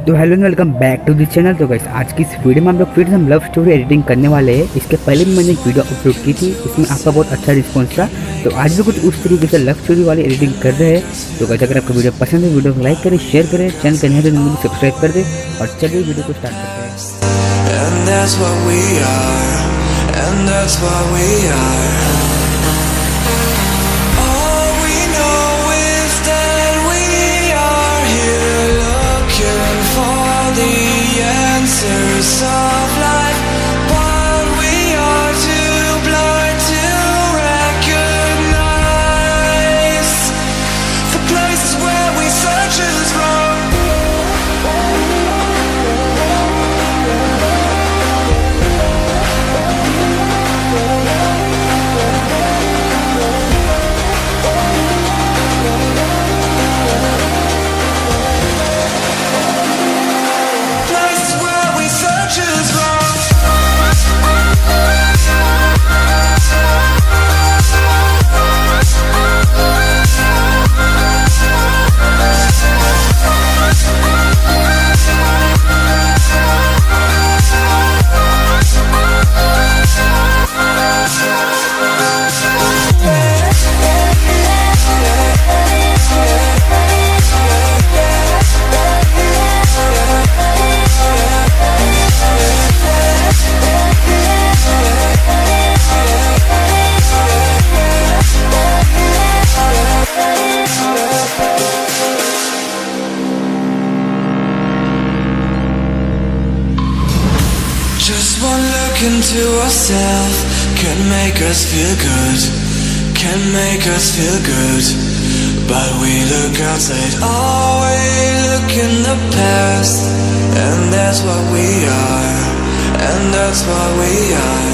तो hello and welcome back to this channel. तो guys आज की इस वीडियो में हम लोग फिर से हम लव स्टोरी एडिटिंग करने वाले हैं। इसके पहले भी मैंने एक वीडियो अपलोड की थी, इसमें आपका बहुत अच्छा रिस्पॉन्स था। तो आज भी कुछ उस तरीके से लव स्टोरी वाली एडिटिंग कर रहे हैं। तो गाइस अगर आपको वीडियो पसंद है वीडियो को लाइक करें, शेयर करें, चैनल का नया तो सब्सक्राइब कर दे। और चलिए वीडियो को स्टार्ट करते हैं। Of life, but we are too blind to recognize the places where we search is wrong. Places where we search is wrong. Just one look into ourselves can make us feel good, can make us feel good. But we look outside, always look in the past. And that's what we are, and that's what we are.